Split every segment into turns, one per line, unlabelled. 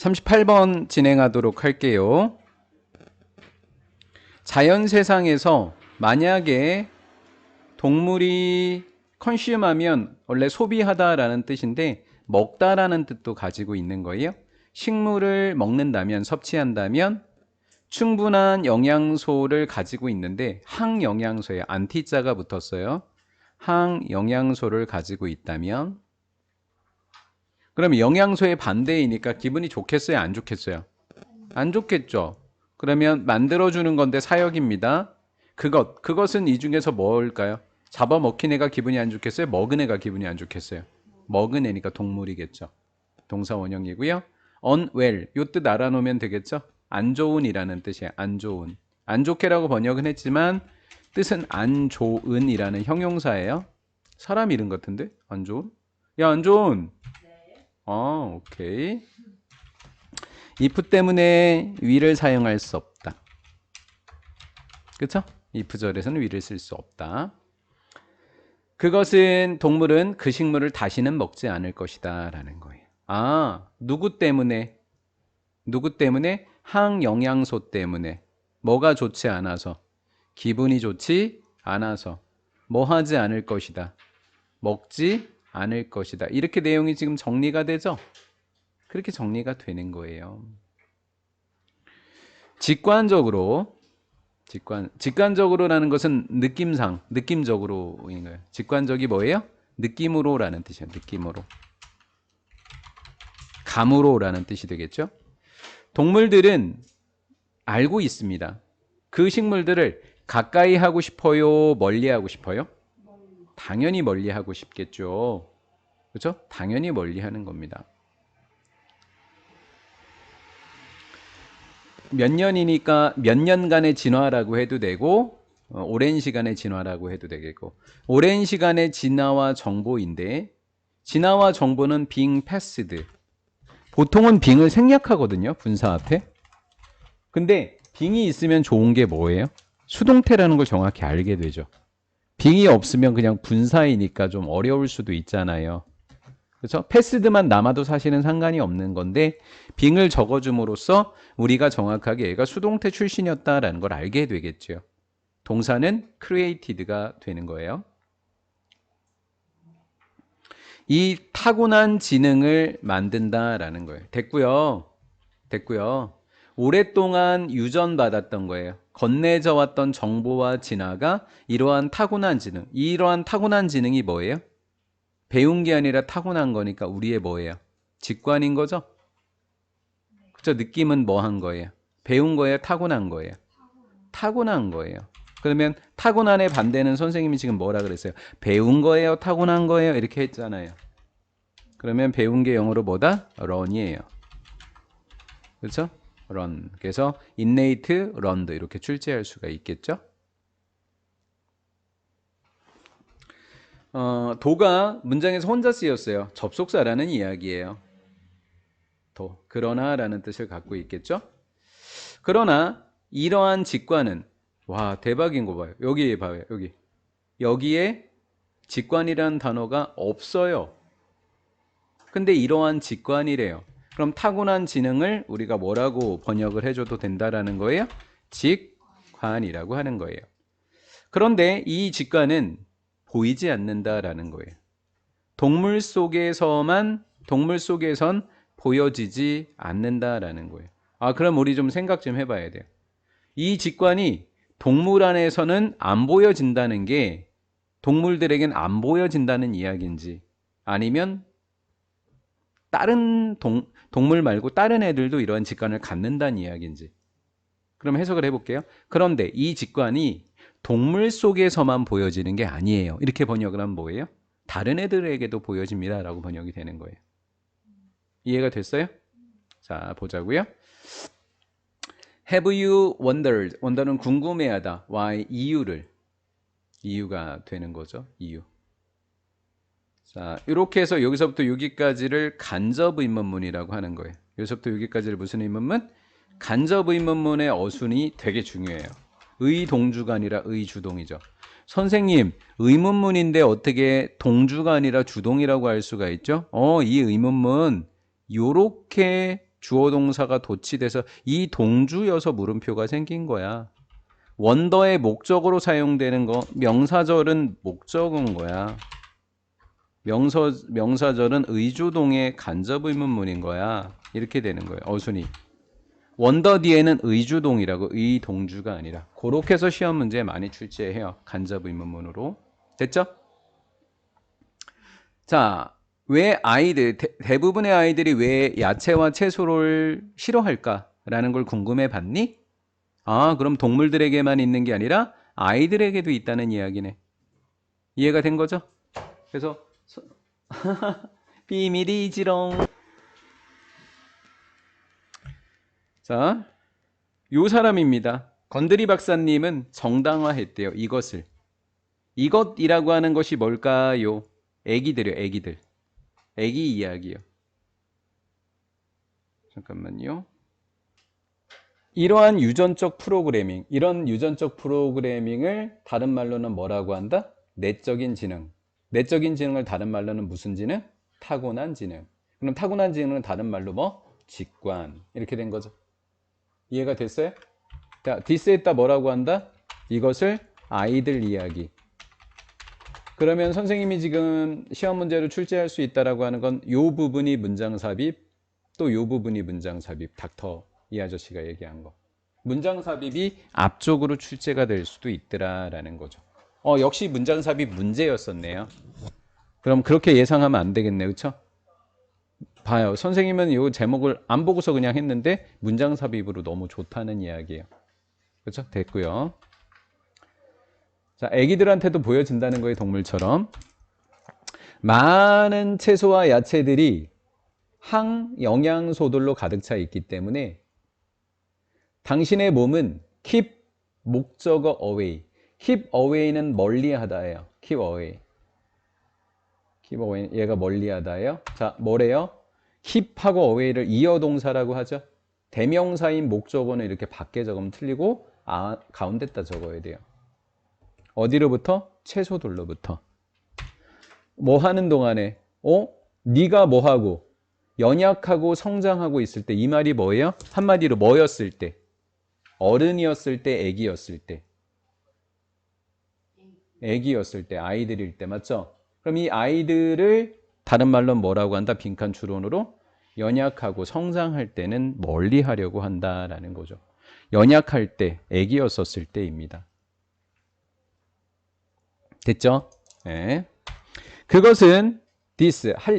38번 진행하도록 할게요. 자연 세상에서 만약에 동물이 컨슘하면 원래 소비하다라는 뜻인데 먹다라는 뜻도 가지고 있는 거예요. 식물을 먹는다면, 섭취한다면 충분한 영양소를 가지고 있는데 항영양소에 안티자가 붙었어요. 항영양소를 가지고 있다면 그럼 영양소의 반대이니까 기분이 좋겠어요? 안 좋겠어요? 안 좋겠죠. 그러면 만들어주는 건데 사역입니다. 그것은 이 중에서 뭘까요? 잡아먹힌 애가 기분이 안 좋겠어요? 먹은 애가 기분이 안 좋겠어요? 먹은 애니까 동물이겠죠. 동사 원형이고요. unwell, 요 뜻 알아놓으면 되겠죠? 안 좋은이라는 뜻이에요. 안 좋은. 안 좋게라고 번역은 했지만 뜻은 안 좋은이라는 형용사예요. 사람 이름 같은데? 안 좋은? 야, 안 좋은. 오케이. if 때문에 위를 사용할 수 없다. 그쵸? if절에서는 위를 쓸 수 없다. 그것은 동물은 그 식물을 다시는 먹지 않을 것이다 라는 거예요. 누구 때문에? 누구 때문에? 항영양소 때문에. 뭐가 좋지 않아서? 기분이 좋지 않아서. 뭐 하지 않을 것이다. 먹지 않을 것이다. 이렇게 내용이 지금 정리가 되죠? 그렇게 정리가 되는 거예요. 직관적으로라는 것은 느낌적으로인 거예요. 직관적이 뭐예요? 느낌으로라는 뜻이에요. 느낌으로. 감으로라는 뜻이 되겠죠? 동물들은 알고 있습니다. 그 식물들을 가까이 하고 싶어요? 멀리 하고 싶어요? 당연히 멀리 하고 싶겠죠. 그렇죠? 당연히 멀리 하는 겁니다. 몇 년이니까 몇 년간의 진화라고 해도 되고 오랜 시간의 진화라고 해도 되겠고 오랜 시간의 진화와 정보인데 진화와 정보는 being passed. 보통은 being을 생략하거든요. 분사 앞에. 근데 being이 있으면 좋은 게 뭐예요? 수동태라는 걸 정확히 알게 되죠. being이 없으면 그냥 분사이니까 좀 어려울 수도 있잖아요. 그렇죠? 패스드만 남아도 사실은 상관이 없는 건데 빙을 적어줌으로써 우리가 정확하게 얘가 수동태 출신이었다라는 걸 알게 되겠죠. 동사는 created가 되는 거예요. 이 타고난 지능을 만든다라는 거예요. 됐고요. 오랫동안 유전받았던 거예요. 건네져 왔던 정보와 진화가 이러한 타고난 지능. 이러한 타고난 지능이 뭐예요? 배운 게 아니라 타고난 거니까 우리의 뭐예요? 직관인 거죠? 그죠? 느낌은 뭐 한 거예요? 배운 거예요? 타고난 거예요? 타고난 거예요. 그러면 타고난의 반대는 선생님이 지금 뭐라 그랬어요? 배운 거예요? 타고난 거예요? 이렇게 했잖아요. 그러면 배운 게 영어로 뭐다? learn이에요. 그렇죠? learn. 그래서 innate, learned 이렇게 출제할 수가 있겠죠? 도가 문장에서 혼자 쓰였어요. 접속사라는 이야기예요. 도, 그러나라는 뜻을 갖고 있겠죠? 그러나 이러한 직관은 와 대박인 거 봐요. 여기 봐요. 여기에 직관이라는 단어가 없어요. 근데 이러한 직관이래요. 그럼 타고난 지능을 우리가 뭐라고 번역을 해줘도 된다라는 거예요? 직관이라고 하는 거예요. 그런데 이 직관은 보이지 않는다라는 거예요. 동물 속에선 보여지지 않는다라는 거예요. 그럼 우리 좀 생각 좀 해봐야 돼요. 이 직관이 동물 안에서는 안 보여진다는 게 동물들에겐 안 보여진다는 이야기인지 아니면 다른 동물 말고 다른 애들도 이러한 직관을 갖는다는 이야기인지 그럼 해석을 해볼게요. 그런데 이 직관이 동물 속에서만 보여지는 게 아니에요. 이렇게 번역을 하면 뭐예요? 다른 애들에게도 보여집니다 라고 번역이 되는 거예요. 이해가 됐어요? 자 보자고요. Have you wondered? wonder는 궁금해하다. why? 이유가 되는 거죠. 이유. 자 이렇게 해서 여기서부터 여기까지를 간접 의문문이라고 하는 거예요. 여기서부터 여기까지를 무슨 의문문? 간접 의문문의 어순이 되게 중요해요. 의동주가 아니라 의주동이죠. 선생님 의문문인데 어떻게 동주가 아니라 주동이라고 할 수가 있죠? 이 의문문 요렇게 주어 동사가 도치돼서 이 동주여서 물음표가 생긴 거야. 원더의 목적으로 사용되는 거, 명사절은 목적어인 거야. 명사절은 의주동의 간접 의문문인 거야. 이렇게 되는 거예요. 어순이. 원더 뒤에는 의주동이라고, 의동주가 아니라. 그렇게 해서 시험 문제에 많이 출제해요. 간접 의문문으로. 됐죠? 자, 왜 대부분의 아이들이 왜 야채와 채소를 싫어할까라는 걸 궁금해 봤니? 아, 그럼 동물들에게만 있는 게 아니라 아이들에게도 있다는 이야기네. 이해가 된 거죠? 그래서 비밀이지롱. 자, 요 사람입니다. 건드리 박사님은 정당화했대요. 이것을. 이것이라고 하는 것이 뭘까요? 애기들이요, 애기들. 애기 이야기요. 잠깐만요. 이러한 유전적 프로그래밍, 이런 유전적 프로그래밍을 다른 말로는 뭐라고 한다? 내적인 지능. 내적인 지능을 다른 말로는 무슨 지능? 타고난 지능. 그럼 타고난 지능은 다른 말로 뭐? 직관. 이렇게 된 거죠. 이해가 됐어요? 자, 디스에다 뭐라고 한다? 이것을 아이들 이야기. 그러면 선생님이 지금 시험 문제로 출제할 수 있다라고 하는 건 요 부분이 문장 삽입, 또 요 부분이 문장 삽입. 닥터 이 아저씨가 얘기한 거. 문장 삽입이 앞쪽으로 출제가 될 수도 있더라라는 거죠. 역시 문장 삽입 문제였었네요. 그럼 그렇게 예상하면 안 되겠네, 그렇죠? 봐요. 선생님은 이 제목을 안 보고서 그냥 했는데 문장 삽입으로 너무 좋다는 이야기예요. 그렇죠? 됐고요. 자, 애기들한테도 보여진다는 거예요, 동물처럼. 많은 채소와 야채들이 항영양소들로 가득 차 있기 때문에 당신의 몸은 keep 목적어 away. keep away는 멀리하다예요. keep away. keep away 얘가 멀리하다예요. 자, 뭐래요? keep하고 away를 이어동사라고 하죠. 대명사인 목적어는 이렇게 밖에 적으면 틀리고 가운데다 적어야 돼요. 어디로부터? 채소들로부터. 뭐 하는 동안에 네가 뭐 하고 연약하고 성장하고 있을 때 이 말이 뭐예요? 한마디로 뭐였을 때? 어른이었을 때, 애기였을 때. 애기였을 때, 아이들일 때, 맞죠? 그럼 이 아이들을 다른 말로 뭐라고 한다? 빈칸 추론으로 연약하고 성장할 때는 멀리 하려고 한다라는 거죠. 연약할 때, 애기였었을 때입니다. 됐죠? 네. 그것은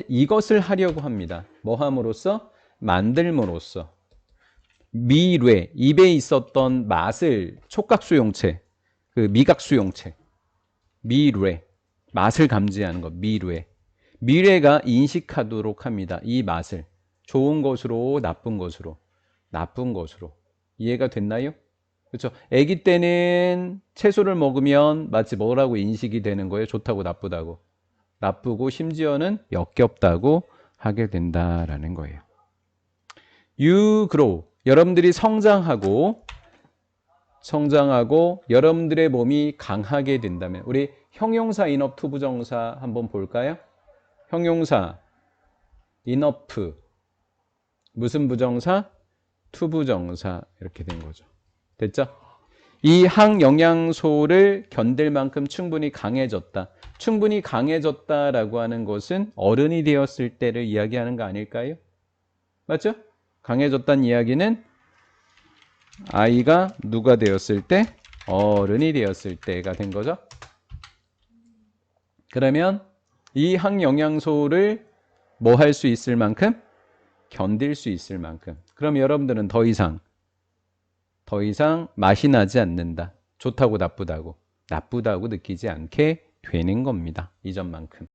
이것을 하려고 합니다. 뭐 함으로써? 만들므로써. 미뢰, 입에 있었던 맛을 촉각수용체, 그 미각수용체, 미뢰, 맛을 감지하는 것, 미뢰. 미뢰가 인식하도록 합니다. 이 맛을. 좋은 것으로, 나쁜 것으로, 나쁜 것으로. 이해가 됐나요? 그렇죠. 아기 때는 채소를 먹으면 마치 뭐라고 인식이 되는 거예요? 좋다고 나쁘다고. 나쁘고 심지어는 역겹다고 하게 된다라는 거예요. You grow. 여러분들이 성장하고 여러분들의 몸이 강하게 된다면 우리 형용사 enough 부정사 한번 볼까요? 형용사 enough 무슨 부정사? to 부정사 이렇게 된 거죠. 됐죠? 이 항영양소를 견딜 만큼 충분히 강해졌다. 충분히 강해졌다라고 하는 것은 어른이 되었을 때를 이야기하는 거 아닐까요? 맞죠? 강해졌다는 이야기는 아이가 누가 되었을 때? 어른이 되었을 때가 된 거죠. 그러면 이 항영양소를 뭐 할 수 있을 만큼? 견딜 수 있을 만큼. 그럼 여러분들은 더 이상 맛이 나지 않는다. 좋다고 나쁘다고 느끼지 않게 되는 겁니다. 이전만큼.